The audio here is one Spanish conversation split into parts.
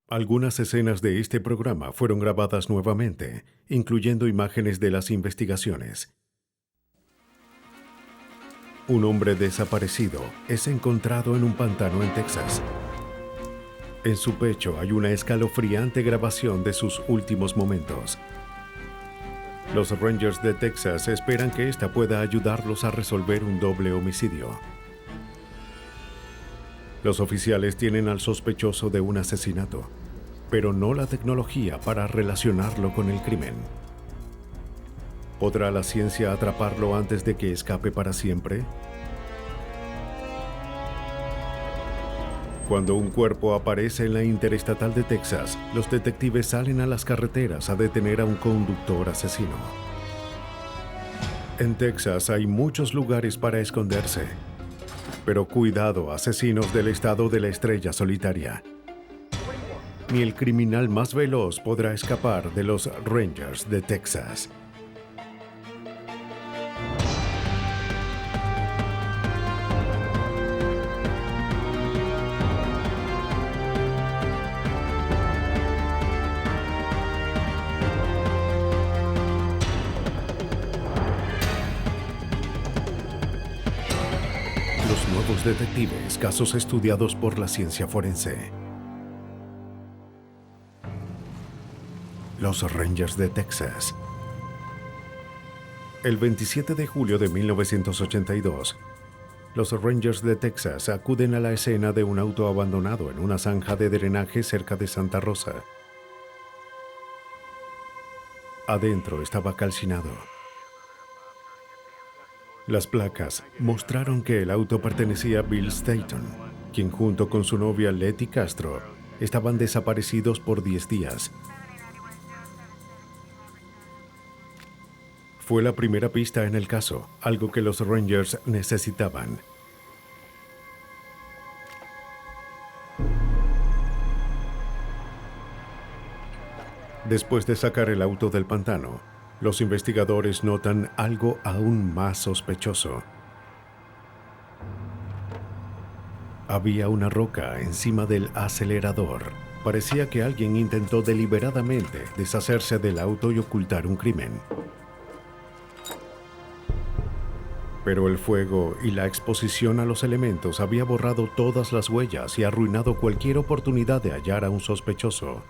Algunas escenas de este programa fueron grabadas nuevamente, incluyendo imágenes de las investigaciones. Un hombre desaparecido es encontrado en un pantano en Texas. En su pecho hay una escalofriante grabación de sus últimos momentos. Los Rangers de Texas esperan que esta pueda ayudarlos a resolver un doble homicidio. Los oficiales tienen al sospechoso de un asesinato, pero no la tecnología para relacionarlo con el crimen. ¿Podrá la ciencia atraparlo antes de que escape para siempre? Cuando un cuerpo aparece en la Interestatal de Texas, los detectives salen a las carreteras a detener a un conductor asesino. En Texas hay muchos lugares para esconderse, pero cuidado, asesinos del estado de la estrella solitaria. Ni el criminal más veloz podrá escapar de los Rangers de Texas. Los nuevos detectives, casos estudiados por la ciencia forense. Los Rangers de Texas. El 27 de julio de 1982, los Rangers de Texas acuden a la escena de un auto abandonado en una zanja de drenaje cerca de Santa Rosa. Adentro estaba calcinado. Las placas mostraron que el auto pertenecía a Bill Staton, quien junto con su novia Letty Castro estaban desaparecidos por 10 días. Fue la primera pista en el caso, algo que los Rangers necesitaban. Después de sacar el auto del pantano, los investigadores notan algo aún más sospechoso. Había una roca encima del acelerador. Parecía que alguien intentó deliberadamente deshacerse del auto y ocultar un crimen. Pero el fuego y la exposición a los elementos había borrado todas las huellas y arruinado cualquier oportunidad de hallar a un sospechoso.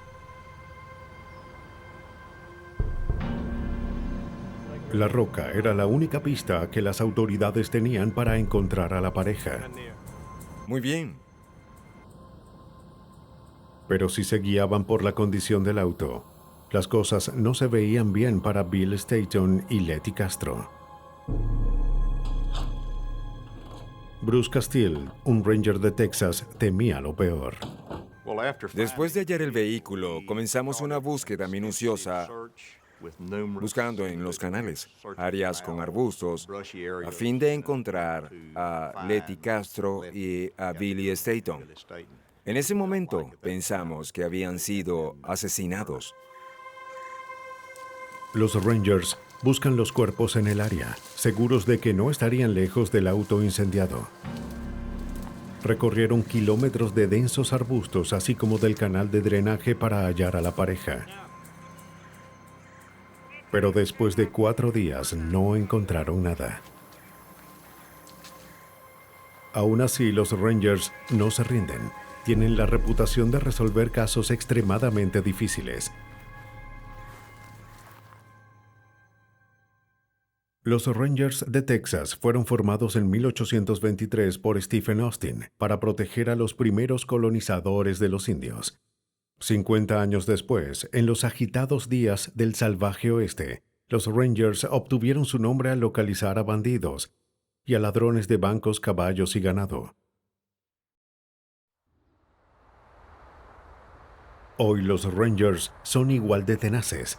La roca era la única pista que las autoridades tenían para encontrar a la pareja. Muy bien. Pero si se guiaban por la condición del auto, las cosas no se veían bien para Bill Staton y Letty Castro. Bruce Castile, un ranger de Texas, temía lo peor. Después de hallar el vehículo, comenzamos una búsqueda minuciosa, buscando en los canales, áreas con arbustos, a fin de encontrar a Letty Castro y a Billy Staton. En ese momento pensamos que habían sido asesinados. Los Rangers buscan los cuerpos en el área, seguros de que no estarían lejos del auto incendiado. Recorrieron kilómetros de densos arbustos, así como del canal de drenaje para hallar a la pareja. Pero después de 4 días no encontraron nada. Aún así, los Rangers no se rinden. Tienen la reputación de resolver casos extremadamente difíciles. Los Rangers de Texas fueron formados en 1823 por Stephen Austin para proteger a los primeros colonizadores de los indios. 50 años después, en los agitados días del salvaje oeste, los Rangers obtuvieron su nombre al localizar a bandidos y a ladrones de bancos, caballos y ganado. Hoy los Rangers son igual de tenaces.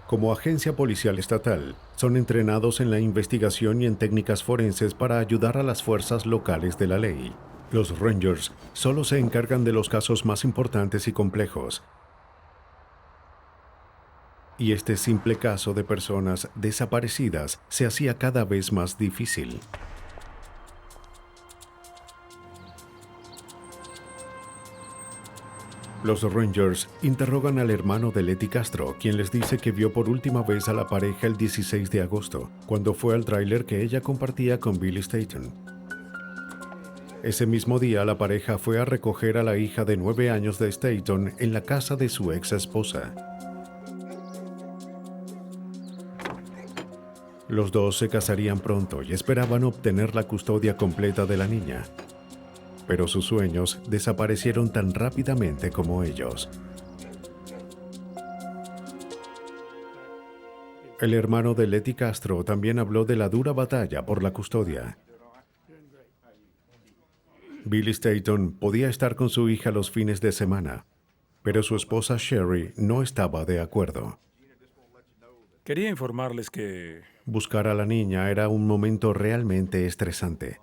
Como agencia policial estatal, son entrenados en la investigación y en técnicas forenses para ayudar a las fuerzas locales de la ley. Los Rangers solo se encargan de los casos más importantes y complejos. Y este simple caso de personas desaparecidas se hacía cada vez más difícil. Los Rangers interrogan al hermano de Letty Castro, quien les dice que vio por última vez a la pareja el 16 de agosto, cuando fue al tráiler que ella compartía con Billy Staton. Ese mismo día, la pareja fue a recoger a la hija de 9 años de Staton en la casa de su ex esposa. Los dos se casarían pronto y esperaban obtener la custodia completa de la niña. Pero sus sueños desaparecieron tan rápidamente como ellos. El hermano de Letty Castro también habló de la dura batalla por la custodia. Billy Staton podía estar con su hija los fines de semana, pero su esposa Sherry no estaba de acuerdo. Quería informarles que... Buscar a la niña era un momento realmente estresante.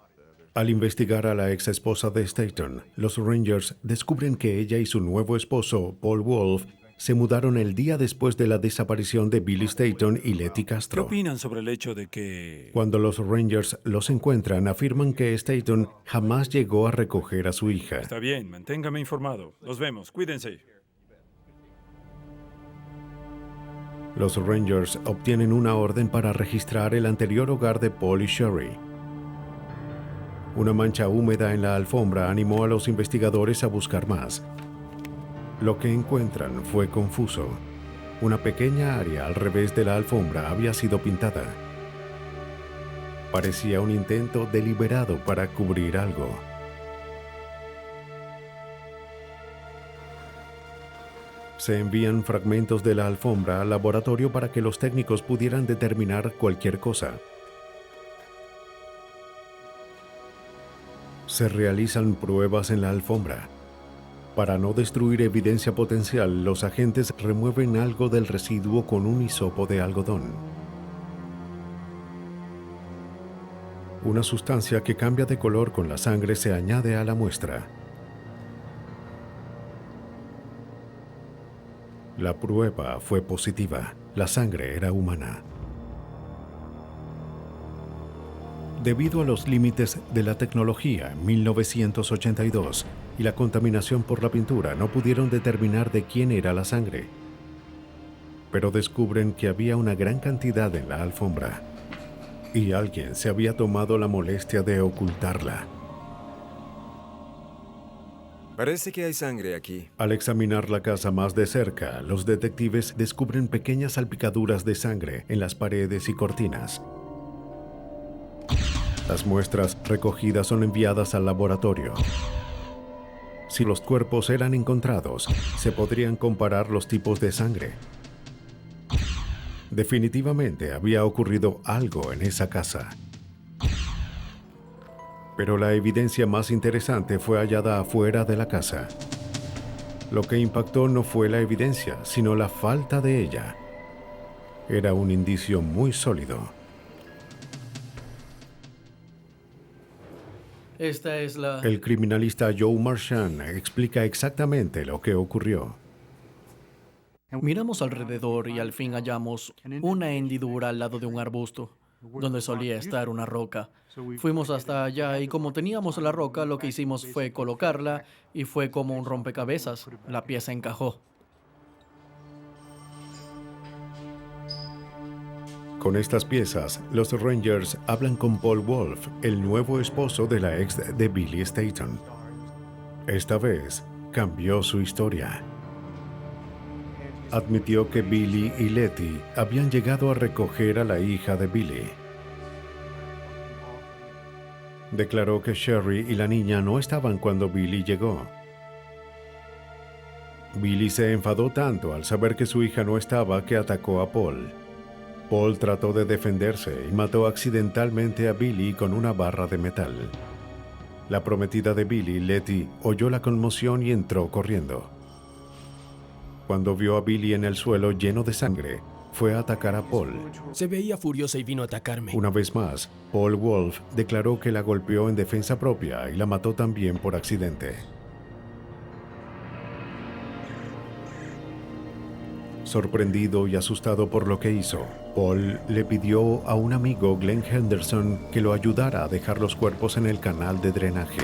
Al investigar a la ex esposa de Staton, los Rangers descubren que ella y su nuevo esposo, Paul Wolf, se mudaron el día después de la desaparición de Billy Staton y Letty ¿Qué Castro. opinan sobre el hecho de que... Cuando los Rangers los encuentran, afirman que Staton jamás llegó a recoger a su hija. Está bien, manténgame informado. Nos vemos, cuídense. Los Rangers obtienen una orden para registrar el anterior hogar de Paul y Sherry. Una mancha húmeda en la alfombra animó a los investigadores a buscar más. Lo que encuentran fue confuso. Una pequeña área al revés de la alfombra había sido pintada. Parecía un intento deliberado para cubrir algo. Se envían fragmentos de la alfombra al laboratorio para que los técnicos pudieran determinar cualquier cosa. Se realizan pruebas en la alfombra. Para no destruir evidencia potencial, los agentes remueven algo del residuo con un hisopo de algodón. Una sustancia que cambia de color con la sangre se añade a la muestra. La prueba fue positiva. La sangre era humana. Debido a los límites de la tecnología en 1982 y la contaminación por la pintura, no pudieron determinar de quién era la sangre. Pero descubren que había una gran cantidad en la alfombra y alguien se había tomado la molestia de ocultarla. Parece que hay sangre aquí. Al examinar la casa más de cerca, los detectives descubren pequeñas salpicaduras de sangre en las paredes y cortinas. Las muestras recogidas son enviadas al laboratorio. Si los cuerpos eran encontrados, se podrían comparar los tipos de sangre. Definitivamente había ocurrido algo en esa casa. Pero la evidencia más interesante fue hallada afuera de la casa. Lo que impactó no fue la evidencia, sino la falta de ella. Era un indicio muy sólido. Esta es la... El criminalista Joe Marchand explica exactamente lo que ocurrió. Miramos alrededor y al fin hallamos una hendidura al lado de un arbusto, donde solía estar una roca. Fuimos hasta allá y como teníamos la roca, lo que hicimos fue colocarla y fue como un rompecabezas. La pieza encajó. Con estas piezas, los Rangers hablan con Paul Wolf, el nuevo esposo de la ex de Billy Staton. Esta vez, cambió su historia. Admitió que Billy y Letty habían llegado a recoger a la hija de Billy. Declaró que Sherry y la niña no estaban cuando Billy llegó. Billy se enfadó tanto al saber que su hija no estaba que atacó a Paul. Paul trató de defenderse y mató accidentalmente a Billy con una barra de metal. La prometida de Billy, Letty, oyó la conmoción y entró corriendo. Cuando vio a Billy en el suelo lleno de sangre, fue a atacar a Paul. Se veía furiosa y vino a atacarme. Una vez más, Paul Wolf declaró que la golpeó en defensa propia y la mató también por accidente. Sorprendido y asustado por lo que hizo, Paul le pidió a un amigo, Glenn Henderson, que lo ayudara a dejar los cuerpos en el canal de drenaje.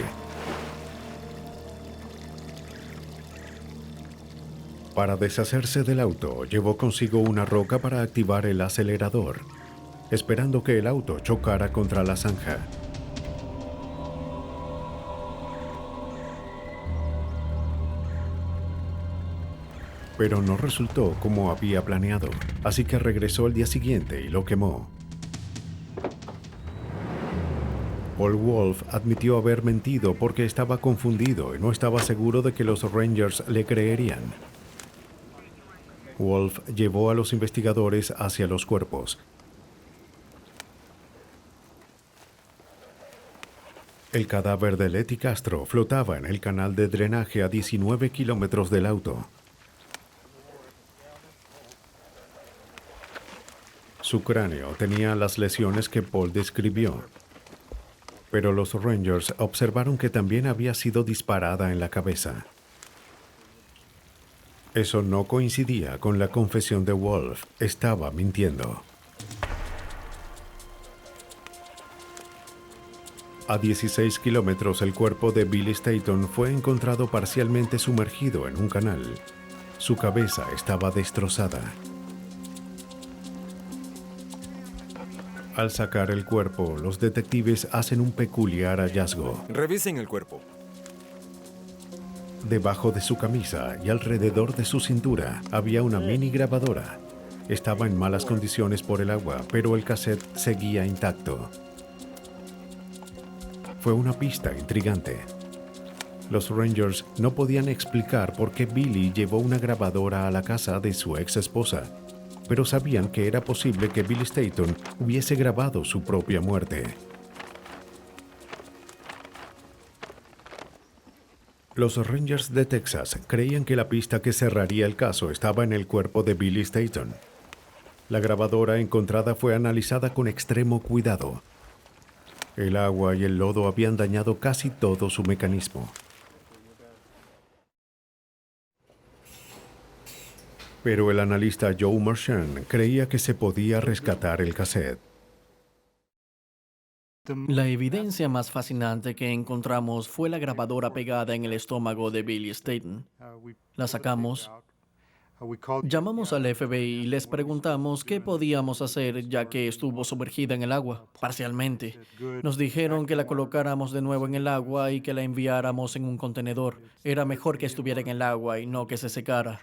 Para deshacerse del auto, llevó consigo una roca para activar el acelerador, esperando que el auto chocara contra la zanja. Pero no resultó como había planeado, así que regresó al día siguiente y lo quemó. Paul Wolf admitió haber mentido porque estaba confundido y no estaba seguro de que los Rangers le creerían. Wolf llevó a los investigadores hacia los cuerpos. El cadáver de Letty Castro flotaba en el canal de drenaje a 19 kilómetros del auto. Su cráneo tenía las lesiones que Paul describió, pero los Rangers observaron que también había sido disparada en la cabeza. Eso no coincidía con la confesión de Wolf. Estaba mintiendo. A 16 kilómetros, el cuerpo de Billy Staton fue encontrado parcialmente sumergido en un canal. Su cabeza estaba destrozada. Al sacar el cuerpo, los detectives hacen un peculiar hallazgo. Revisen el cuerpo. Debajo de su camisa y alrededor de su cintura había una mini grabadora. Estaba en malas condiciones por el agua, pero el cassette seguía intacto. Fue una pista intrigante. Los Rangers no podían explicar por qué Billy llevó una grabadora a la casa de su ex esposa, pero sabían que era posible que Billy Staton hubiese grabado su propia muerte. Los Rangers de Texas creían que la pista que cerraría el caso estaba en el cuerpo de Billy Staton. La grabadora encontrada fue analizada con extremo cuidado. El agua y el lodo habían dañado casi todo su mecanismo. Pero el analista Joe Marchand creía que se podía rescatar el cassette. La evidencia más fascinante que encontramos fue la grabadora pegada en el estómago de Billy Staton. La sacamos. Llamamos al FBI y les preguntamos qué podíamos hacer ya que estuvo sumergida en el agua, parcialmente. Nos dijeron que la colocáramos de nuevo en el agua y que la enviáramos en un contenedor. Era mejor que estuviera en el agua y no que se secara.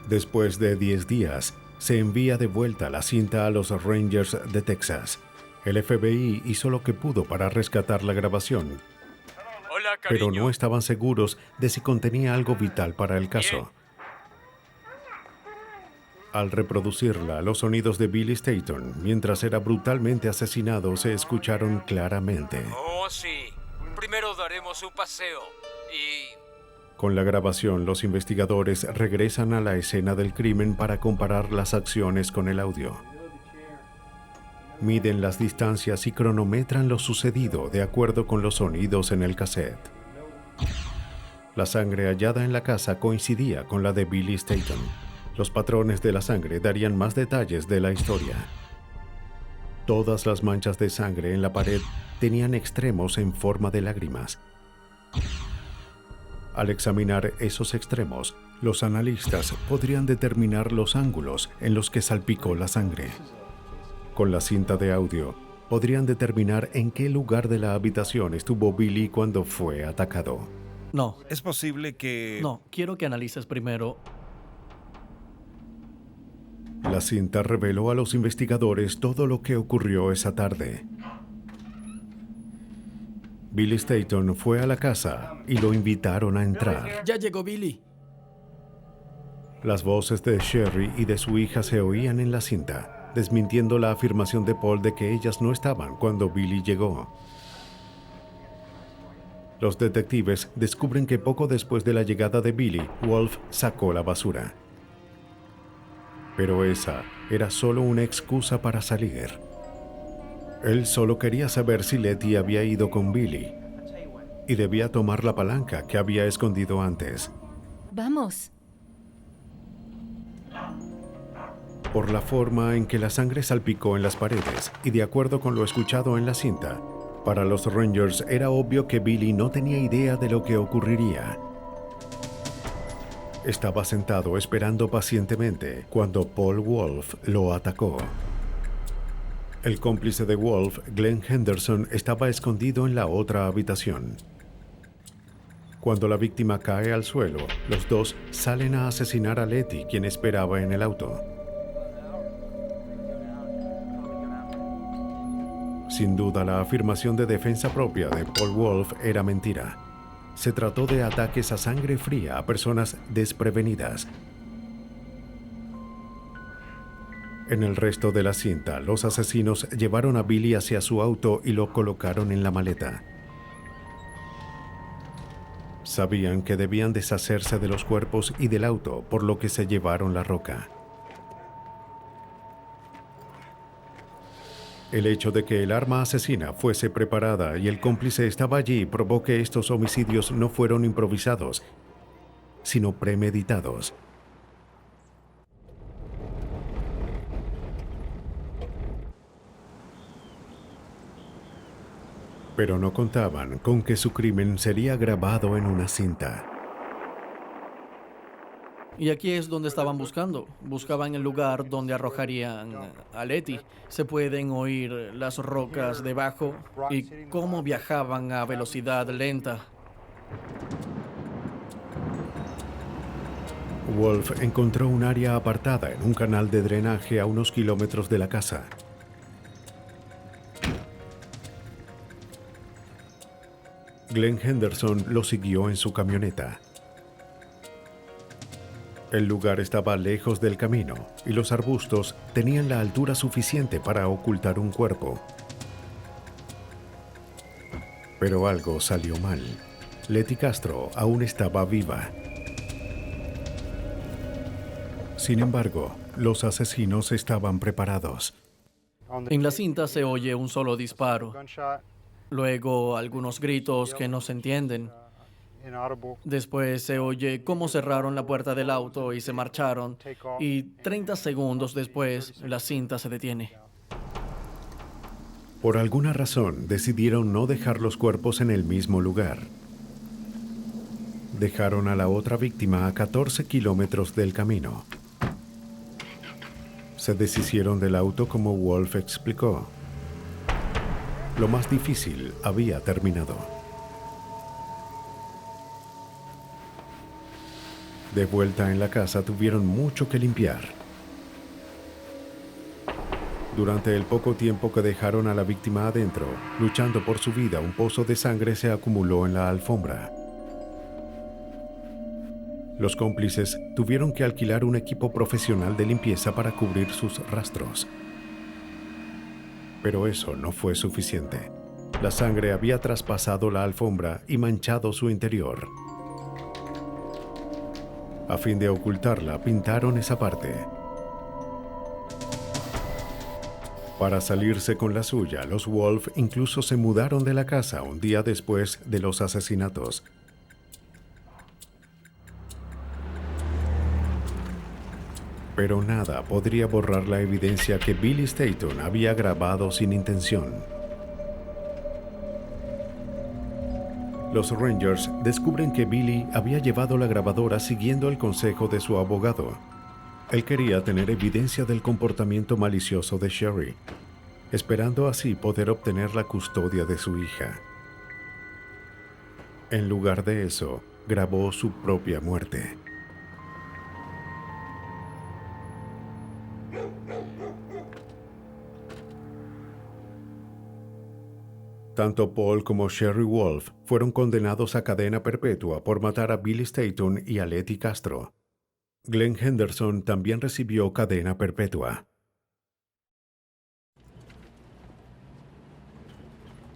Después de 10 días, se envía de vuelta la cinta a los Rangers de Texas. El FBI hizo lo que pudo para rescatar la grabación, Hola, pero cariño. no estaban seguros de si contenía algo vital para el caso. Al reproducirla, los sonidos de Billy Staton, mientras era brutalmente asesinado, se escucharon claramente. Oh, sí. Primero daremos un paseo y... Con la grabación, los investigadores regresan a la escena del crimen para comparar las acciones con el audio. Miden las distancias y cronometran lo sucedido de acuerdo con los sonidos en el cassette. La sangre hallada en la casa coincidía con la de Billy Staton. Los patrones de la sangre darían más detalles de la historia. Todas las manchas de sangre en la pared tenían extremos en forma de lágrimas. Al examinar esos extremos, los analistas podrían determinar los ángulos en los que salpicó la sangre. Con la cinta de audio, podrían determinar en qué lugar de la habitación estuvo Billy cuando fue atacado. No, Es posible que... no, quiero que analices primero. La cinta reveló a los investigadores todo lo que ocurrió esa tarde. Billy Staton fue a la casa y lo invitaron a entrar. Ya llegó Billy. Las voces de Sherry y de su hija se oían en la cinta, desmintiendo la afirmación de Paul de que ellas no estaban cuando Billy llegó. Los detectives descubren que poco después de la llegada de Billy, Wolf sacó la basura. Pero esa era solo una excusa para salir. Él solo quería saber si Letty había ido con Billy y debía tomar la palanca que había escondido antes. Vamos. Por la forma en que la sangre salpicó en las paredes y de acuerdo con lo escuchado en la cinta, para los Rangers era obvio que Billy no tenía idea de lo que ocurriría. estaba sentado esperando pacientemente cuando Paul Wolf lo atacó. El cómplice de Wolf, Glenn Henderson, estaba escondido en la otra habitación. Cuando la víctima cae al suelo, los dos salen a asesinar a Letty, quien esperaba en el auto. Sin duda, la afirmación de defensa propia de Paul Wolf era mentira. Se trató de ataques a sangre fría a personas desprevenidas. En el resto de la cinta, los asesinos llevaron a Billy hacia su auto y lo colocaron en la maleta. Sabían que debían deshacerse de los cuerpos y del auto, por lo que se llevaron la roca. El hecho de que el arma asesina fuese preparada y el cómplice estaba allí probó que estos homicidios no fueron improvisados, sino premeditados. Pero no contaban con que su crimen sería grabado en una cinta. Y aquí es donde estaban buscando. Buscaban el lugar donde arrojarían a Letty. Se pueden oír las rocas debajo y cómo viajaban a velocidad lenta. Wolf encontró un área apartada en un canal de drenaje a unos kilómetros de la casa. Glenn Henderson lo siguió en su camioneta. El lugar estaba lejos del camino y los arbustos tenían la altura suficiente para ocultar un cuerpo. Pero algo salió mal. Letty Castro aún estaba viva. Sin embargo, los asesinos estaban preparados. En la cinta se oye un solo disparo. Luego algunos gritos que no se entienden. Después se oye cómo cerraron la puerta del auto y se marcharon. Y 30 segundos después, la cinta se detiene. Por alguna razón, decidieron no dejar los cuerpos en el mismo lugar. Dejaron a la otra víctima a 14 kilómetros del camino. Se deshicieron del auto como Wolf explicó. Lo más difícil había terminado. De vuelta en la casa tuvieron mucho que limpiar. Durante el poco tiempo que dejaron a la víctima adentro, luchando por su vida, un pozo de sangre se acumuló en la alfombra. Los cómplices tuvieron que alquilar un equipo profesional de limpieza para cubrir sus rastros. Pero eso no fue suficiente. La sangre había traspasado la alfombra y manchado su interior. A fin de ocultarla, pintaron esa parte. Para salirse con la suya, los Wolf incluso se mudaron de la casa un día después de los asesinatos. Pero nada podría borrar la evidencia que Billy Staton había grabado sin intención. Los Rangers descubren que Billy había llevado la grabadora siguiendo el consejo de su abogado. Él quería tener evidencia del comportamiento malicioso de Sherry, esperando así poder obtener la custodia de su hija. En lugar de eso, grabó su propia muerte. Tanto Paul como Sherry Wolf fueron condenados a cadena perpetua por matar a Billy Staton y a Letty Castro. Glenn Henderson también recibió cadena perpetua.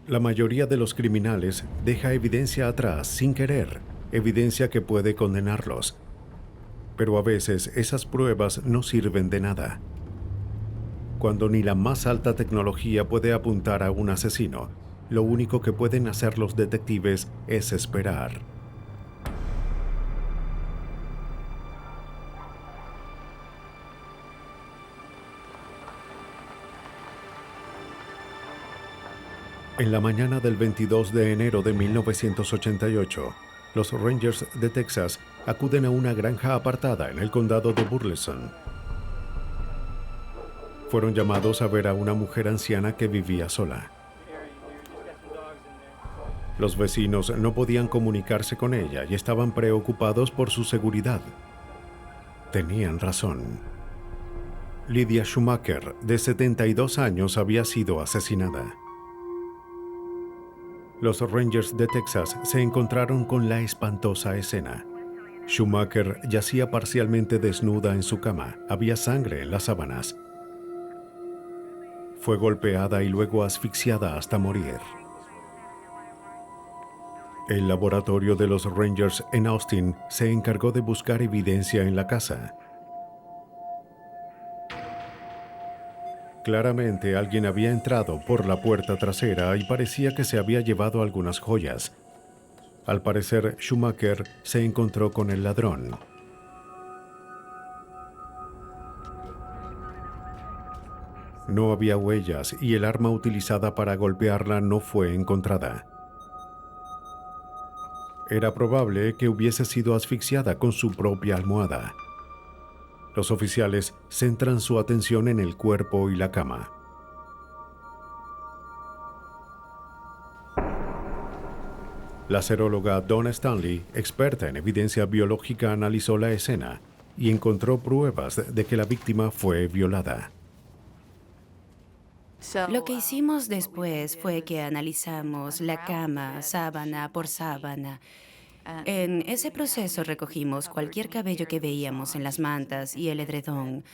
La mayoría de los criminales deja evidencia atrás sin querer, evidencia que puede condenarlos. Pero a veces esas pruebas no sirven de nada. Cuando ni la más alta tecnología puede apuntar a un asesino, lo único que pueden hacer los detectives es esperar. En la mañana del 22 de enero de 1988, los Rangers de Texas acuden a una granja apartada en el condado de Burleson. Fueron llamados a ver a una mujer anciana que vivía sola. Los vecinos no podían comunicarse con ella y estaban preocupados por su seguridad. Tenían razón. Lydia Schumacher, de 72 años, había sido asesinada. Los Rangers de Texas se encontraron con la espantosa escena. Schumacher yacía parcialmente desnuda en su cama. Había sangre en las sábanas. Fue golpeada y luego asfixiada hasta morir. El laboratorio de los Rangers en Austin se encargó de buscar evidencia en la casa. Claramente alguien había entrado por la puerta trasera y parecía que se había llevado algunas joyas. Al parecer, Schumacher se encontró con el ladrón. No había huellas y el arma utilizada para golpearla no fue encontrada. Era probable que hubiese sido asfixiada con su propia almohada. Los oficiales centran su atención en el cuerpo y la cama. La seróloga Donna Stanley, experta en evidencia biológica, analizó la escena y encontró pruebas de que la víctima fue violada. Lo que hicimos después fue que analizamos la cama, sábana por sábana. En ese proceso recogimos cualquier cabello que veíamos en las mantas y el edredón.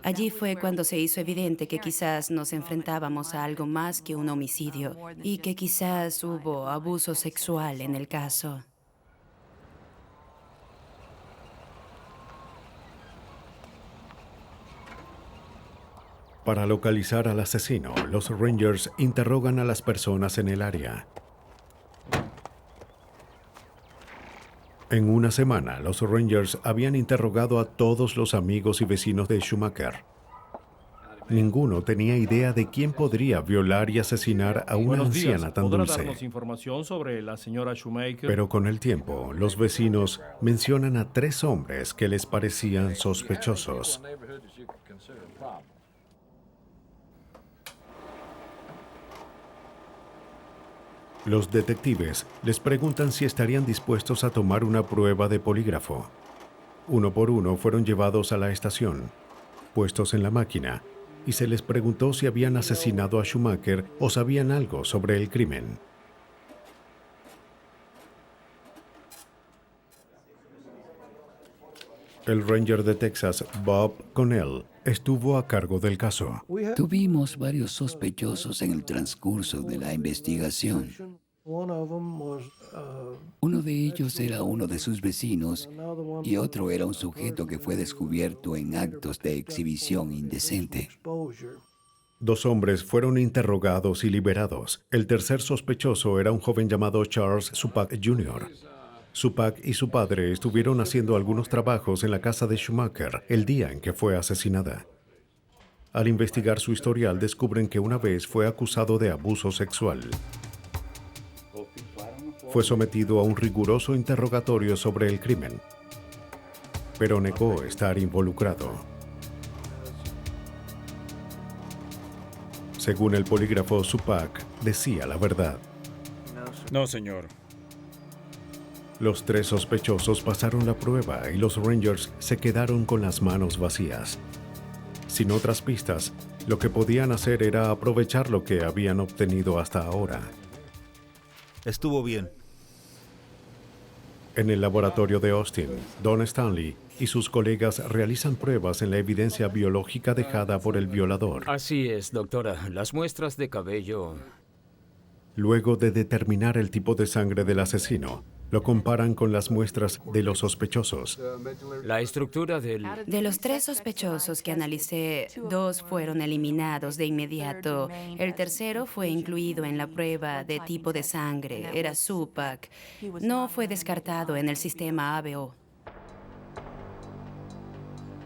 Allí fue cuando se hizo evidente que quizás nos enfrentábamos a algo más que un homicidio y que quizás hubo abuso sexual en el caso. Para localizar al asesino, los Rangers interrogan a las personas en el área. En una semana, los Rangers habían interrogado a todos los amigos y vecinos de Schumacher. Ninguno tenía idea de quién podría violar y asesinar a una anciana tan ¿Podrá dulce. darnos información sobre la señora Schumacher? Pero con el tiempo, los vecinos mencionan a 3 hombres que les parecían sospechosos. Los detectives les preguntan si estarían dispuestos a tomar una prueba de polígrafo. Uno por uno fueron llevados a la estación, puestos en la máquina, y se les preguntó si habían asesinado a Schumacher o sabían algo sobre el crimen. El Ranger de Texas, Bob Connell, estuvo a cargo del caso. Tuvimos varios sospechosos en el transcurso de la investigación. Uno de ellos era uno de sus vecinos y otro era un sujeto que fue descubierto en actos de exhibición indecente. 2 hombres fueron interrogados y liberados. El tercer sospechoso era un joven llamado Charles Supak Jr. Supak y su padre estuvieron haciendo algunos trabajos en la casa de Schumacher el día en que fue asesinada. Al investigar su historial, descubren que una vez fue acusado de abuso sexual. Fue sometido a un riguroso interrogatorio sobre el crimen, pero negó estar involucrado. Según el polígrafo, Supak decía la verdad. No, señor. Los 3 sospechosos pasaron la prueba y los Rangers se quedaron con las manos vacías. Sin otras pistas, lo que podían hacer era aprovechar lo que habían obtenido hasta ahora. Estuvo bien. En el laboratorio de Austin, Don Stanley y sus colegas realizan pruebas en la evidencia biológica dejada por el violador. Así es, doctora. Las muestras de cabello. Luego de determinar el tipo de sangre del asesino, lo comparan con las muestras de los sospechosos. La estructura del... De los 3 sospechosos que analicé, 2 fueron eliminados de inmediato. El tercero fue incluido en la prueba de tipo de sangre. Era Supak. No fue descartado en el sistema ABO.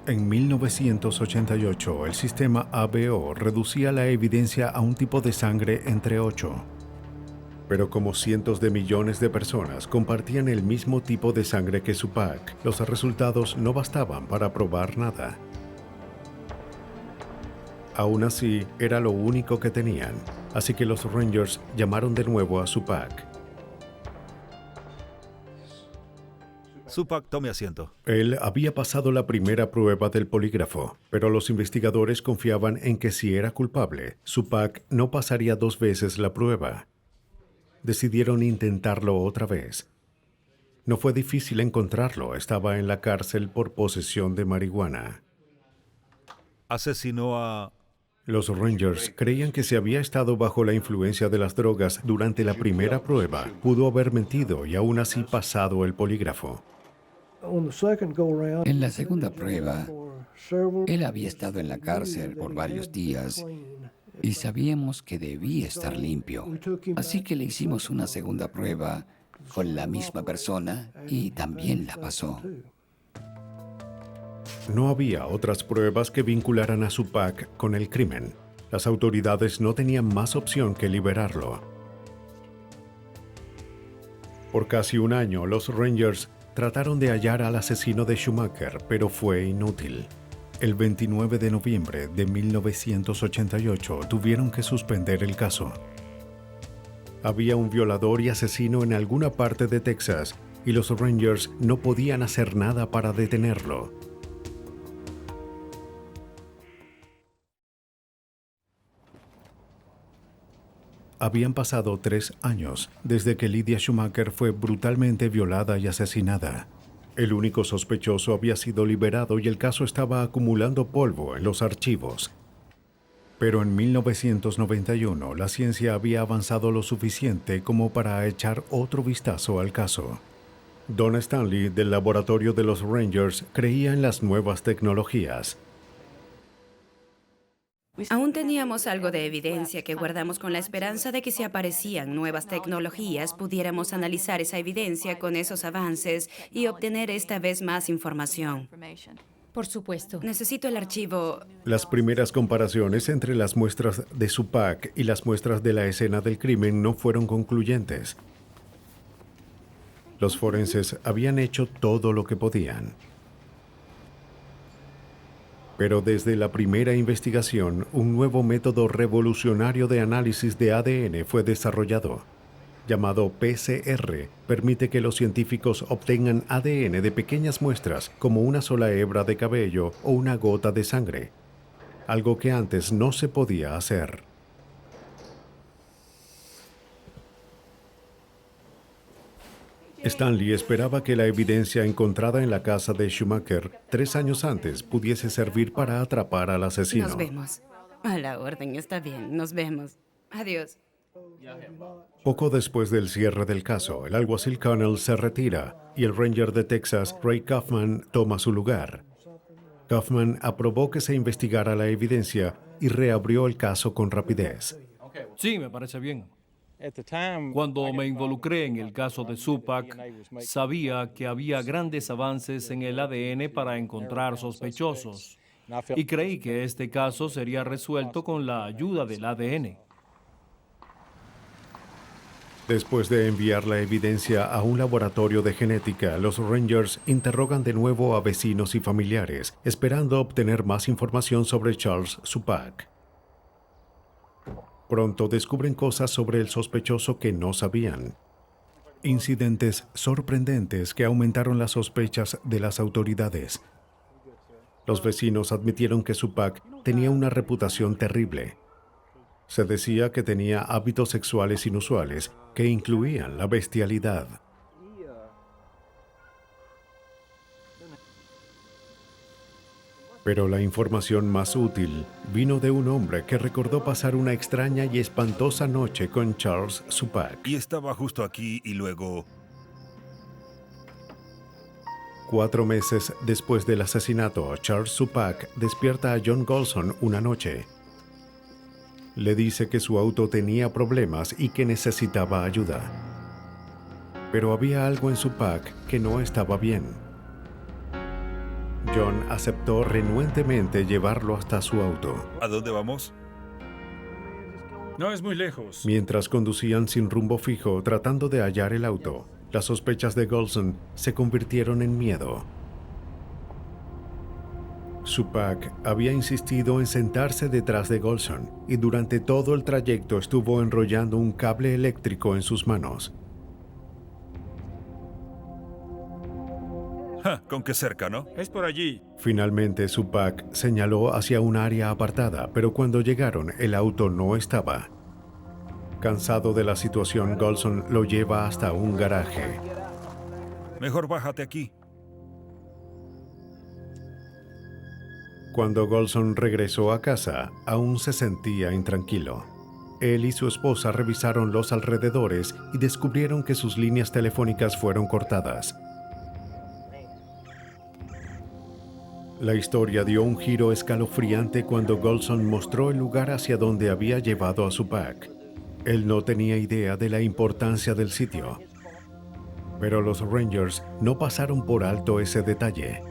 En 1988, el sistema ABO reducía la evidencia a un tipo de sangre entre 8. Pero como cientos de millones de personas compartían el mismo tipo de sangre que Supak, los resultados no bastaban para probar nada. Aún así, era lo único que tenían, así que los Rangers llamaron de nuevo a Supak. Supak, tome asiento. Él había pasado la primera prueba del polígrafo, pero los investigadores confiaban en que si era culpable, Supak no pasaría 2 veces la prueba. Decidieron intentarlo otra vez. No fue difícil encontrarlo, estaba en la cárcel por posesión de marihuana. Asesinó a... Los Rangers creían que si había estado bajo la influencia de las drogas durante la primera prueba, pudo haber mentido y aún así pasado el polígrafo. En la segunda prueba, él había estado en la cárcel por varios días y sabíamos que debía estar limpio. Así que le hicimos una segunda prueba con la misma persona y también la pasó. No había otras pruebas que vincularan a Supak con el crimen. Las autoridades no tenían más opción que liberarlo. Por casi un año, los Rangers trataron de hallar al asesino de Schumacher, pero fue inútil. El 29 de noviembre de 1988 tuvieron que suspender el caso. Había un violador y asesino en alguna parte de Texas y los Rangers no podían hacer nada para detenerlo. Habían pasado 3 años desde que Lydia Schumacher fue brutalmente violada y asesinada. El único sospechoso había sido liberado y el caso estaba acumulando polvo en los archivos. Pero en 1991 la ciencia había avanzado lo suficiente como para echar otro vistazo al caso. Don Stanley, del laboratorio de los Rangers, creía en las nuevas tecnologías. Aún teníamos algo de evidencia que guardamos con la esperanza de que si aparecían nuevas tecnologías pudiéramos analizar esa evidencia con esos avances y obtener esta vez más información. Por supuesto. Necesito el archivo. Las primeras comparaciones entre las muestras de Supak y las muestras de la escena del crimen no fueron concluyentes. Los forenses habían hecho todo lo que podían. Pero desde la primera investigación, un nuevo método revolucionario de análisis de ADN fue desarrollado. Llamado PCR, permite que los científicos obtengan ADN de pequeñas muestras, como una sola hebra de cabello o una gota de sangre, algo que antes no se podía hacer. Stanley esperaba que la evidencia encontrada en la casa de Schumacher 3 años antes pudiese servir para atrapar al asesino. Nos vemos. A la orden, está bien. Nos vemos. Adiós. Poco después del cierre del caso, el alguacil Connell se retira y el ranger de Texas, Ray Kaufman, toma su lugar. Kaufman aprobó que se investigara la evidencia y reabrió el caso con rapidez. Sí, me parece bien. Cuando me involucré en el caso de Supak, sabía que había grandes avances en el ADN para encontrar sospechosos y creí que este caso sería resuelto con la ayuda del ADN. Después de enviar la evidencia a un laboratorio de genética, los Rangers interrogan de nuevo a vecinos y familiares, esperando obtener más información sobre Charles Supak. Pronto descubren cosas sobre el sospechoso que no sabían. Incidentes sorprendentes que aumentaron las sospechas de las autoridades. Los vecinos admitieron que Supak tenía una reputación terrible. Se decía que tenía hábitos sexuales inusuales que incluían la bestialidad. Pero la información más útil vino de un hombre que recordó pasar una extraña y espantosa noche con Charles Supak. Y estaba justo aquí y luego... 4 meses después del asesinato, Charles Supak despierta a John Golson una noche. Le dice que su auto tenía problemas y que necesitaba ayuda. Pero había algo en Supak que no estaba bien. John aceptó renuentemente llevarlo hasta su auto. ¿A dónde vamos? No es muy lejos. Mientras conducían sin rumbo fijo tratando de hallar el auto, las sospechas de Golson se convirtieron en miedo. Supak había insistido en sentarse detrás de Golson y durante todo el trayecto estuvo enrollando un cable eléctrico en sus manos. Con qué cerca, ¿no? Es por allí. Finalmente, Supak señaló hacia un área apartada, pero cuando llegaron, el auto no estaba. Cansado de la situación, Golson lo lleva hasta un garaje. Mejor bájate aquí. Cuando Golson regresó a casa, aún se sentía intranquilo. Él y su esposa revisaron los alrededores y descubrieron que sus líneas telefónicas fueron cortadas. La historia dio un giro escalofriante cuando Golson mostró el lugar hacia donde había llevado a Supak. Él no tenía idea de la importancia del sitio. Pero los Rangers no pasaron por alto ese detalle.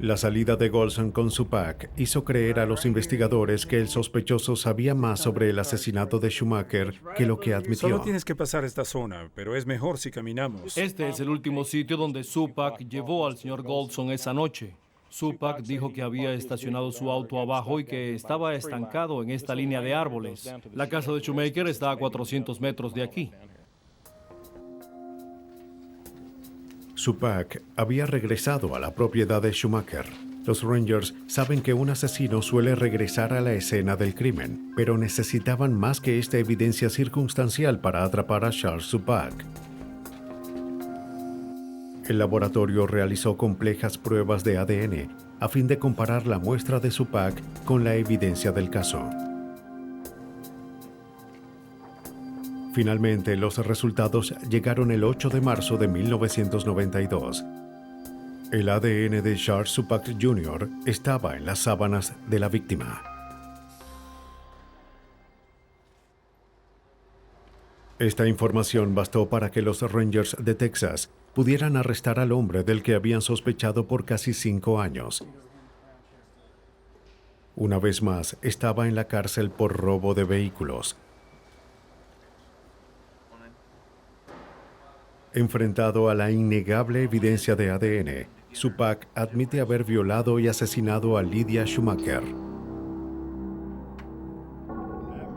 La salida de Golson con Supak hizo creer a los investigadores que el sospechoso sabía más sobre el asesinato de Schumacher que lo que admitió. Solo tienes que pasar esta zona, pero es mejor si caminamos. Este es el último sitio donde Supak llevó al señor Golson esa noche. Supak dijo que había estacionado su auto abajo y que estaba estancado en esta línea de árboles. La casa de Schumacher está a 400 metros de aquí. Supak había regresado a la propiedad de Schumacher. Los Rangers saben que un asesino suele regresar a la escena del crimen, pero necesitaban más que esta evidencia circunstancial para atrapar a Charles Supak. El laboratorio realizó complejas pruebas de ADN a fin de comparar la muestra de Supak con la evidencia del caso. Finalmente, los resultados llegaron el 8 de marzo de 1992. El ADN de Charles Supak Jr. estaba en las sábanas de la víctima. Esta información bastó para que los Rangers de Texas pudieran arrestar al hombre del que habían sospechado por casi 5 años. Una vez más, estaba en la cárcel por robo de vehículos. Enfrentado a la innegable evidencia de ADN, Supak admite haber violado y asesinado a Lydia Schumacher.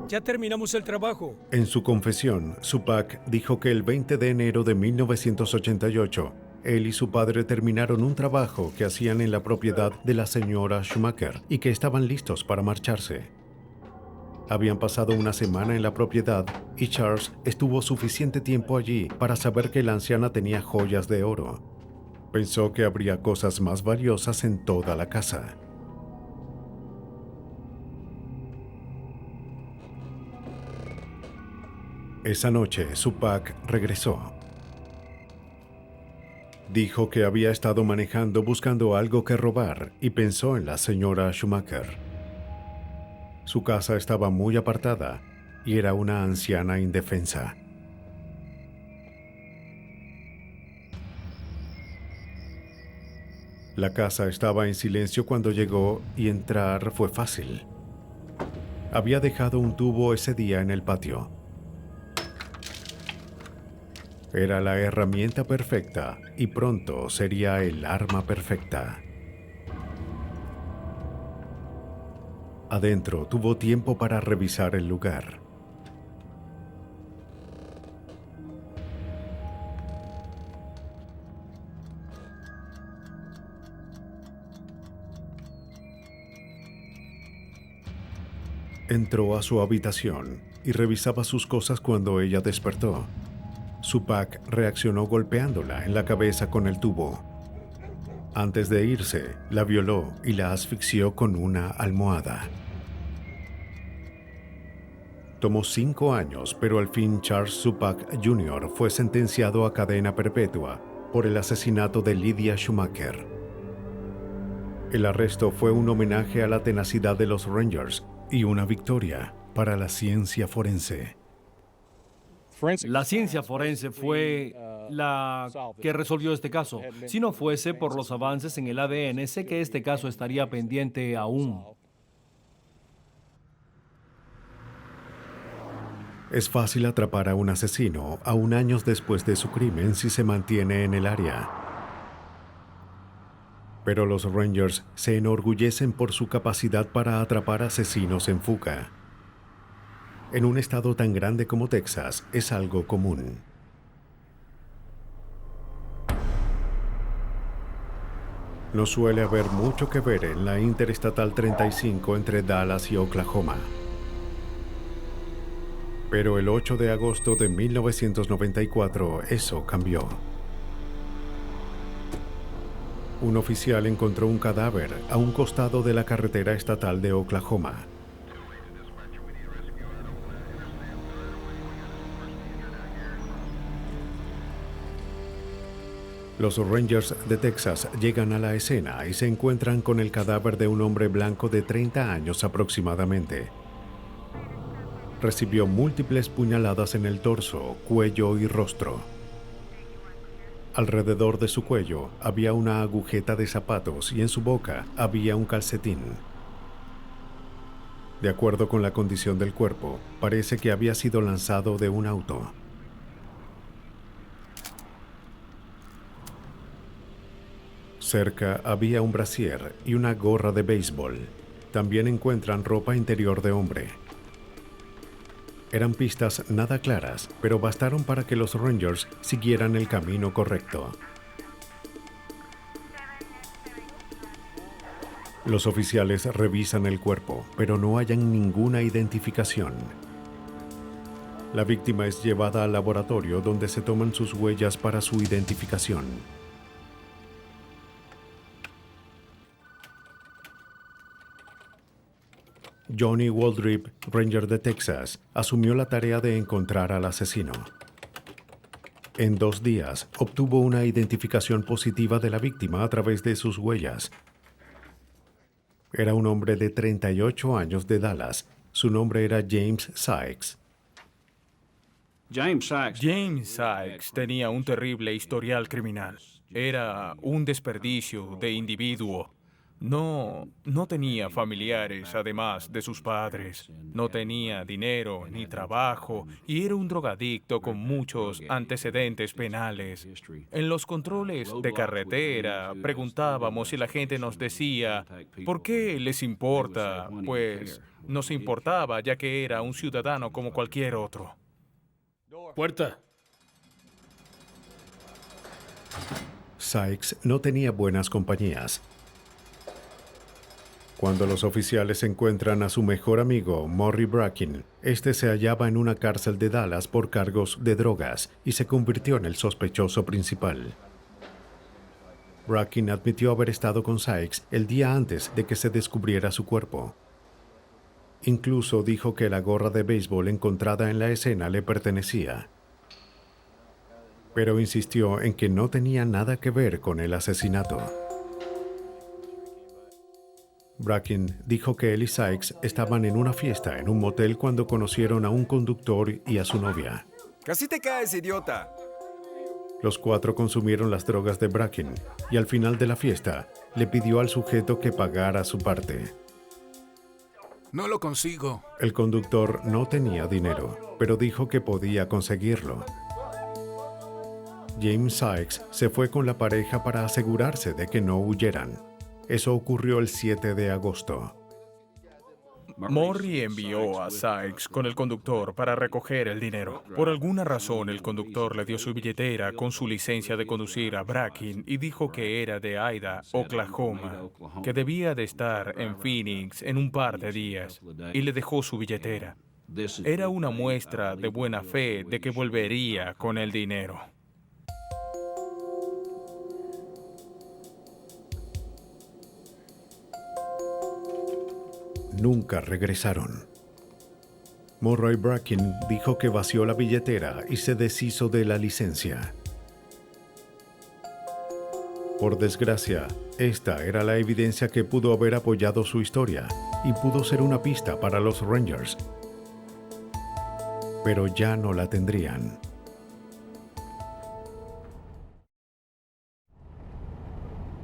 Ya terminamos el trabajo. En su confesión, Supak dijo que el 20 de enero de 1988, él y su padre terminaron un trabajo que hacían en la propiedad de la señora Schumacher y que estaban listos para marcharse. Habían pasado una semana en la propiedad y Charles estuvo suficiente tiempo allí para saber que la anciana tenía joyas de oro. Pensó que habría cosas más valiosas en toda la casa. Esa noche, Supak regresó. Dijo que había estado manejando buscando algo que robar y pensó en la señora Schumacher. Su casa estaba muy apartada y era una anciana indefensa. La casa estaba en silencio cuando llegó y entrar fue fácil. Había dejado un tubo ese día en el patio. Era la herramienta perfecta y pronto sería el arma perfecta. Adentro tuvo tiempo para revisar el lugar. Entró a su habitación y revisaba sus cosas cuando ella despertó. Supak reaccionó golpeándola en la cabeza con el tubo. Antes de irse, la violó y la asfixió con una almohada. Tomó 5 años, pero al fin Charles Supak Jr. fue sentenciado a cadena perpetua por el asesinato de Lydia Schumacher. El arresto fue un homenaje a la tenacidad de los Rangers y una victoria para la ciencia forense. La ciencia forense fue la que resolvió este caso. Si no fuese por los avances en el ADN, sé que este caso estaría pendiente aún. Es fácil atrapar a un asesino aún años después de su crimen si se mantiene en el área. Pero los Rangers se enorgullecen por su capacidad para atrapar asesinos en fuga. En un estado tan grande como Texas, es algo común. No suele haber mucho que ver en la Interestatal 35 entre Dallas y Oklahoma. Pero el 8 de agosto de 1994, eso cambió. Un oficial encontró un cadáver a un costado de la carretera estatal de Oklahoma. Los Rangers de Texas llegan a la escena y se encuentran con el cadáver de un hombre blanco de 30 años aproximadamente. Recibió múltiples puñaladas en el torso, cuello y rostro. Alrededor de su cuello había una agujeta de zapatos y en su boca había un calcetín. De acuerdo con la condición del cuerpo, parece que había sido lanzado de un auto. Cerca había un brasier y una gorra de béisbol. También encuentran ropa interior de hombre. Eran pistas nada claras, pero bastaron para que los Rangers siguieran el camino correcto. Los oficiales revisan el cuerpo, pero no hallan ninguna identificación. La víctima es llevada al laboratorio donde se toman sus huellas para su identificación. Johnny Waldrip, Ranger de Texas, asumió la tarea de encontrar al asesino. En 2 días, obtuvo una identificación positiva de la víctima a través de sus huellas. Era un hombre de 38 años de Dallas. Su nombre era James Sykes. James Sykes tenía un terrible historial criminal. Era un desperdicio de individuo. No tenía familiares, además de sus padres. No tenía dinero ni trabajo y era un drogadicto con muchos antecedentes penales. En los controles de carretera preguntábamos y la gente nos decía, ¿por qué les importa? Pues nos importaba, ya que era un ciudadano como cualquier otro. Puerta. Sykes no tenía buenas compañías. Cuando los oficiales encuentran a su mejor amigo, Morry Bracken, este se hallaba en una cárcel de Dallas por cargos de drogas y se convirtió en el sospechoso principal. Bracken admitió haber estado con Sykes el día antes de que se descubriera su cuerpo. Incluso dijo que la gorra de béisbol encontrada en la escena le pertenecía. Pero insistió en que no tenía nada que ver con el asesinato. Bracken dijo que él y Sykes estaban en una fiesta en un motel cuando conocieron a un conductor y a su novia. ¡Casi te caes, idiota! Los 4 consumieron las drogas de Bracken y al final de la fiesta le pidió al sujeto que pagara su parte. No lo consigo. El conductor no tenía dinero, pero dijo que podía conseguirlo. James Sykes se fue con la pareja para asegurarse de que no huyeran. Eso ocurrió el 7 de agosto. Morry envió a Sykes con el conductor para recoger el dinero. Por alguna razón, el conductor le dio su billetera con su licencia de conducir a Bracken y dijo que era de Ada, Oklahoma, que debía de estar en Phoenix en un par de días, y le dejó su billetera. Era una muestra de buena fe de que volvería con el dinero. Nunca regresaron. Murray Bracken dijo que vació la billetera y se deshizo de la licencia. Por desgracia, esta era la evidencia que pudo haber apoyado su historia y pudo ser una pista para los Rangers. Pero ya no la tendrían.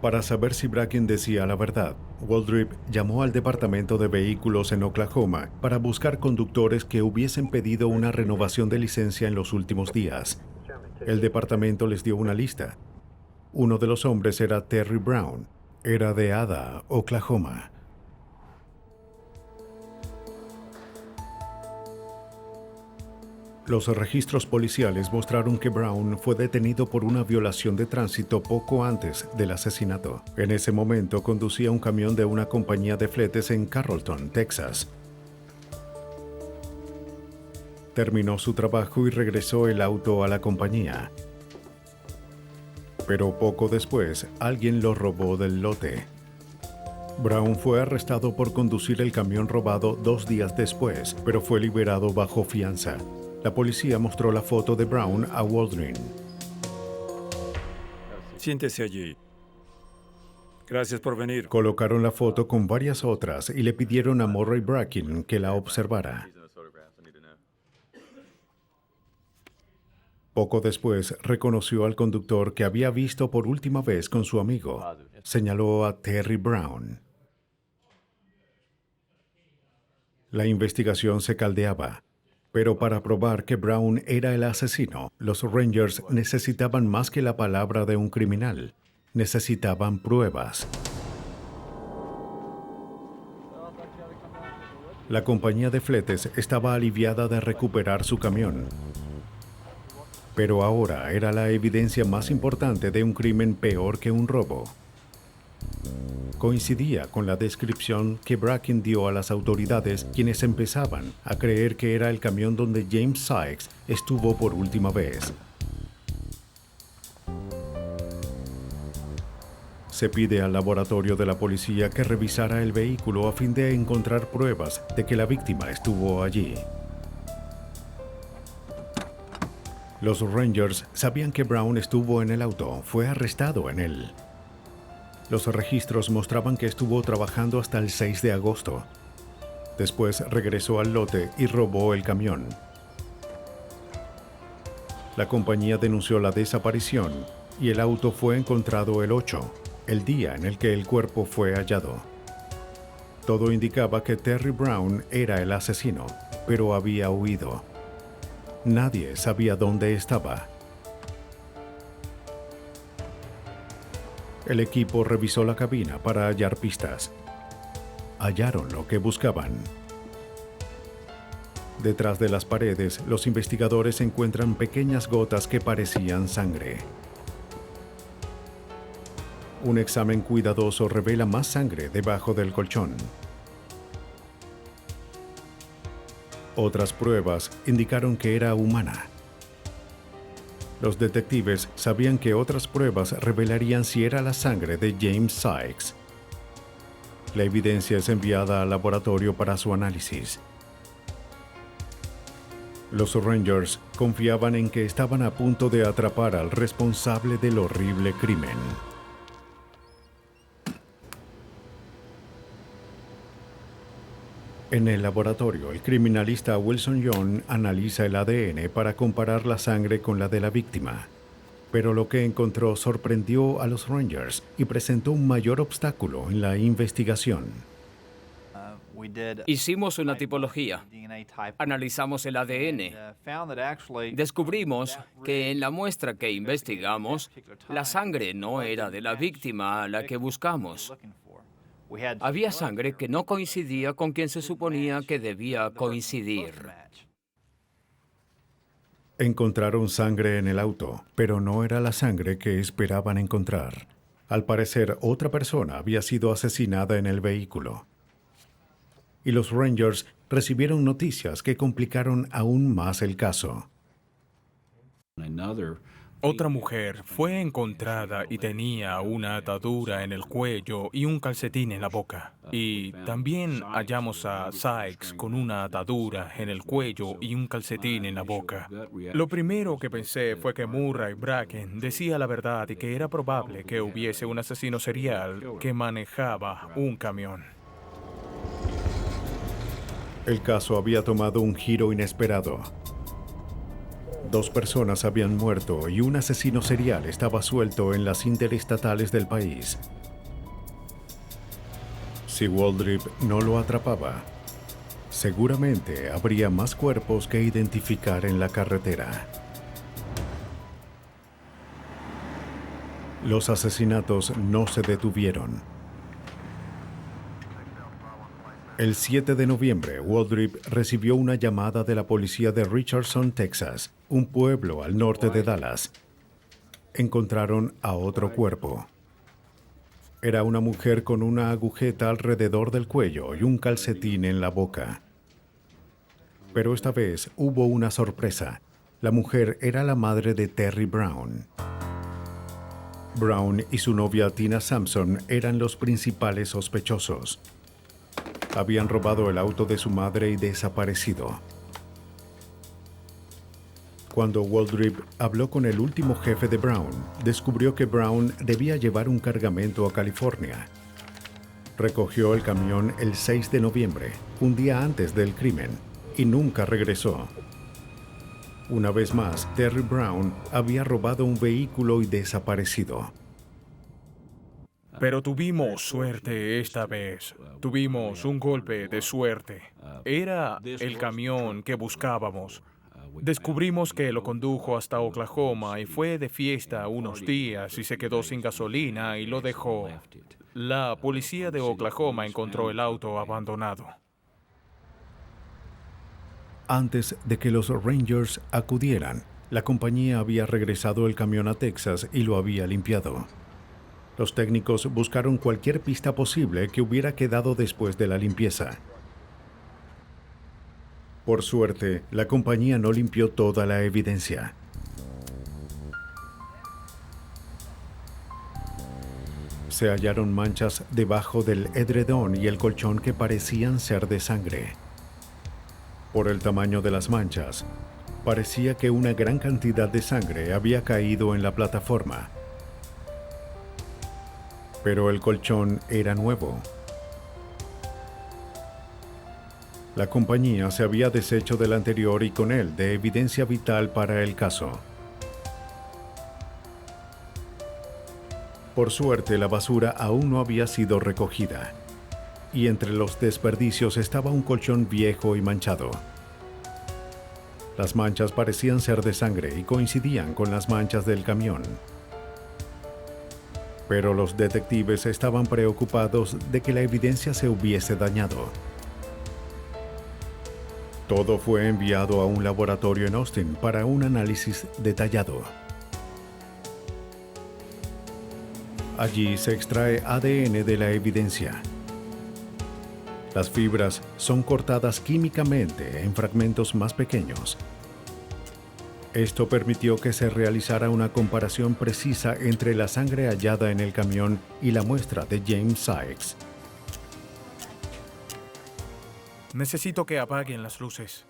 Para saber si Bracken decía la verdad, Waldrip llamó al departamento de vehículos en Oklahoma para buscar conductores que hubiesen pedido una renovación de licencia en los últimos días. El departamento les dio una lista. Uno de los hombres era Terry Brown. Era de Ada, Oklahoma. Los registros policiales mostraron que Brown fue detenido por una violación de tránsito poco antes del asesinato. En ese momento conducía un camión de una compañía de fletes en Carrollton, Texas. Terminó su trabajo y regresó el auto a la compañía. Pero poco después, alguien lo robó del lote. Brown fue arrestado por conducir el camión robado 2 días después, pero fue liberado bajo fianza. La policía mostró la foto de Brown a Waldron. Siéntese allí. Gracias por venir. Colocaron la foto con varias otras y le pidieron a Murray Bracken que la observara. Poco después reconoció al conductor que había visto por última vez con su amigo. Señaló a Terry Brown. La investigación se caldeaba. Pero para probar que Brown era el asesino, los Rangers necesitaban más que la palabra de un criminal. Necesitaban pruebas. La compañía de fletes estaba aliviada de recuperar su camión. Pero ahora era la evidencia más importante de un crimen peor que un robo. Coincidía con la descripción que Bracken dio a las autoridades, quienes empezaban a creer que era el camión donde James Sykes estuvo por última vez. Se pide al laboratorio de la policía que revisara el vehículo a fin de encontrar pruebas de que la víctima estuvo allí. Los Rangers sabían que Brown estuvo en el auto, fue arrestado en él. Los registros mostraban que estuvo trabajando hasta el 6 de agosto. Después regresó al lote y robó el camión. La compañía denunció la desaparición y el auto fue encontrado el 8, el día en el que el cuerpo fue hallado. Todo indicaba que Terry Brown era el asesino, pero había huido. Nadie sabía dónde estaba. El equipo revisó la cabina para hallar pistas. Hallaron lo que buscaban. Detrás de las paredes, los investigadores encuentran pequeñas gotas que parecían sangre. Un examen cuidadoso revela más sangre debajo del colchón. Otras pruebas indicaron que era humana. Los detectives sabían que otras pruebas revelarían si era la sangre de James Sykes. La evidencia es enviada al laboratorio para su análisis. Los Rangers confiaban en que estaban a punto de atrapar al responsable del horrible crimen. En el laboratorio, el criminalista Wilson Young analiza el ADN para comparar la sangre con la de la víctima. Pero lo que encontró sorprendió a los Rangers y presentó un mayor obstáculo en la investigación. Hicimos una tipología. Analizamos el ADN. Descubrimos que en la muestra que investigamos, la sangre no era de la víctima a la que buscamos. Había sangre que no coincidía con quien se suponía que debía coincidir. Encontraron sangre en el auto, pero no era la sangre que esperaban encontrar. Al parecer, otra persona había sido asesinada en el vehículo. Y los Rangers recibieron noticias que complicaron aún más el caso. Otra mujer fue encontrada y tenía una atadura en el cuello y un calcetín en la boca. Y también hallamos a Sykes con una atadura en el cuello y un calcetín en la boca. Lo primero que pensé fue que Murray Bracken decía la verdad y que era probable que hubiese un asesino serial que manejaba un camión. El caso había tomado un giro inesperado. 2 personas habían muerto y un asesino serial estaba suelto en las interestatales del país. Si Waldrip no lo atrapaba, seguramente habría más cuerpos que identificar en la carretera. Los asesinatos no se detuvieron. El 7 de noviembre, Waldrip recibió una llamada de la policía de Richardson, Texas, un pueblo al norte de Dallas. Encontraron a otro cuerpo. Era una mujer con una agujeta alrededor del cuello y un calcetín en la boca. Pero esta vez hubo una sorpresa. La mujer era la madre de Terry Brown. Brown y su novia Tina Sampson eran los principales sospechosos. Habían robado el auto de su madre y desaparecido. Cuando Waldrip habló con el último jefe de Brown, descubrió que Brown debía llevar un cargamento a California. Recogió el camión el 6 de noviembre, un día antes del crimen, y nunca regresó. Una vez más, Terry Brown había robado un vehículo y desaparecido. Pero tuvimos suerte esta vez. Tuvimos un golpe de suerte. Era el camión que buscábamos. Descubrimos que lo condujo hasta Oklahoma y fue de fiesta unos días y se quedó sin gasolina y lo dejó. La policía de Oklahoma encontró el auto abandonado. Antes de que los Rangers acudieran, la compañía había regresado el camión a Texas y lo había limpiado. Los técnicos buscaron cualquier pista posible que hubiera quedado después de la limpieza. Por suerte, la compañía no limpió toda la evidencia. Se hallaron manchas debajo del edredón y el colchón que parecían ser de sangre. Por el tamaño de las manchas, parecía que una gran cantidad de sangre había caído en la plataforma. Pero el colchón era nuevo. La compañía se había deshecho del anterior y con él de evidencia vital para el caso. Por suerte, la basura aún no había sido recogida, y entre los desperdicios estaba un colchón viejo y manchado. Las manchas parecían ser de sangre y coincidían con las manchas del camión. Pero los detectives estaban preocupados de que la evidencia se hubiese dañado. Todo fue enviado a un laboratorio en Austin para un análisis detallado. Allí se extrae ADN de la evidencia. Las fibras son cortadas químicamente en fragmentos más pequeños. Esto permitió que se realizara una comparación precisa entre la sangre hallada en el camión y la muestra de James Sykes. Necesito que apaguen las luces.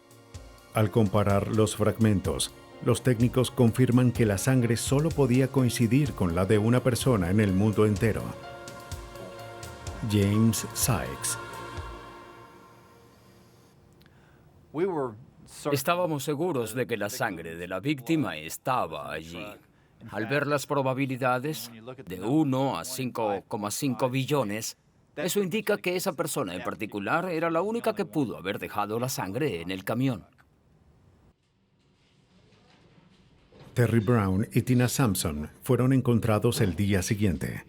Al comparar los fragmentos, los técnicos confirman que la sangre solo podía coincidir con la de una persona en el mundo entero. James Sykes. Estábamos seguros de que la sangre de la víctima estaba allí. Al ver las probabilidades, de 1 a 5,5 billones, eso indica que esa persona en particular era la única que pudo haber dejado la sangre en el camión. Terry Brown y Tina Sampson fueron encontrados el día siguiente.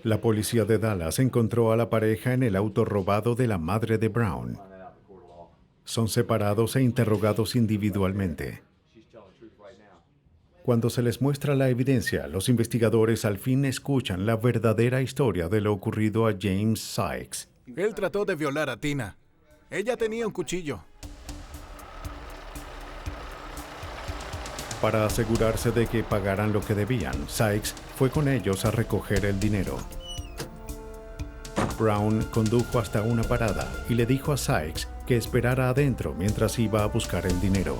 La policía de Dallas encontró a la pareja en el auto robado de la madre de Brown. Son separados e interrogados individualmente. Cuando se les muestra la evidencia, los investigadores al fin escuchan la verdadera historia de lo ocurrido a James Sykes. Él trató de violar a Tina. Ella tenía un cuchillo. Para asegurarse de que pagaran lo que debían, Sykes fue con ellos a recoger el dinero. Brown condujo hasta una parada y le dijo a Sykes que esperara adentro mientras iba a buscar el dinero.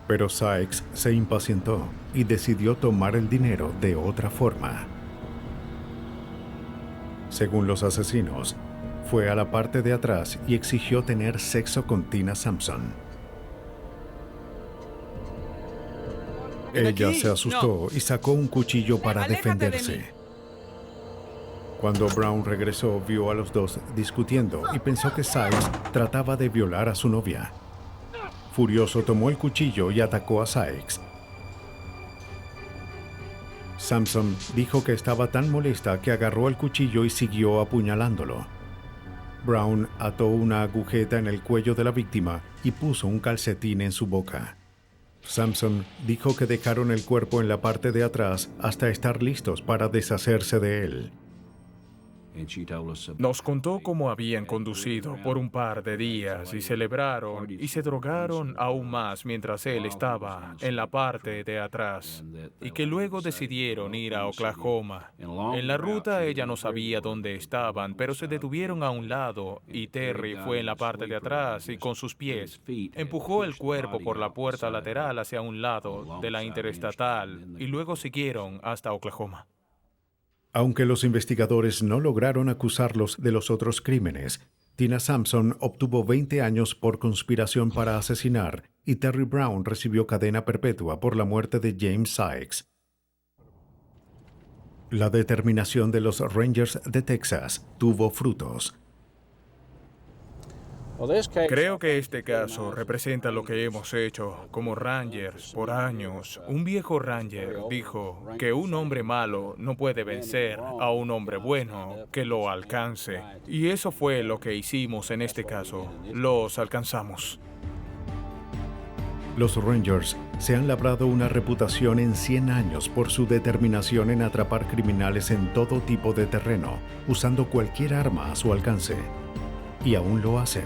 Pero Sykes se impacientó y decidió tomar el dinero de otra forma. Según los asesinos, fue a la parte de atrás y exigió tener sexo con Tina Sampson. Ella se asustó y sacó un cuchillo para defenderse. Cuando Brown regresó, vio a los dos discutiendo y pensó que Sykes trataba de violar a su novia. Furioso, tomó el cuchillo y atacó a Sykes. Sampson dijo que estaba tan molesta que agarró el cuchillo y siguió apuñalándolo. Brown ató una agujeta en el cuello de la víctima y puso un calcetín en su boca. Sampson dijo que dejaron el cuerpo en la parte de atrás hasta estar listos para deshacerse de él. Nos contó cómo habían conducido por un par de días y celebraron y se drogaron aún más mientras él estaba en la parte de atrás y que luego decidieron ir a Oklahoma. En la ruta ella no sabía dónde estaban, pero se detuvieron a un lado y Terry fue en la parte de atrás y con sus pies empujó el cuerpo por la puerta lateral hacia un lado de la interestatal y luego siguieron hasta Oklahoma. Aunque los investigadores no lograron acusarlos de los otros crímenes, Tina Sampson obtuvo 20 años por conspiración para asesinar y Terry Brown recibió cadena perpetua por la muerte de James Sykes. La determinación de los Rangers de Texas tuvo frutos. Creo que este caso representa lo que hemos hecho como Rangers por años. Un viejo Ranger dijo que un hombre malo no puede vencer a un hombre bueno que lo alcance. Y eso fue lo que hicimos en este caso. Los alcanzamos. Los Rangers se han labrado una reputación en 100 años por su determinación en atrapar criminales en todo tipo de terreno, usando cualquier arma a su alcance. Y aún lo hacen,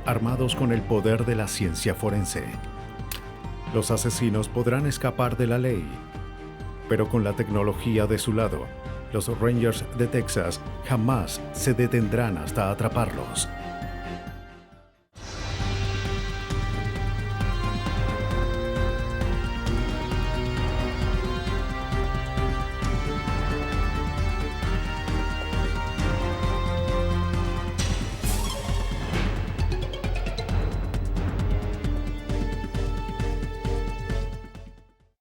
armados con el poder de la ciencia forense. Los asesinos podrán escapar de la ley, pero con la tecnología de su lado, los Rangers de Texas jamás se detendrán hasta atraparlos.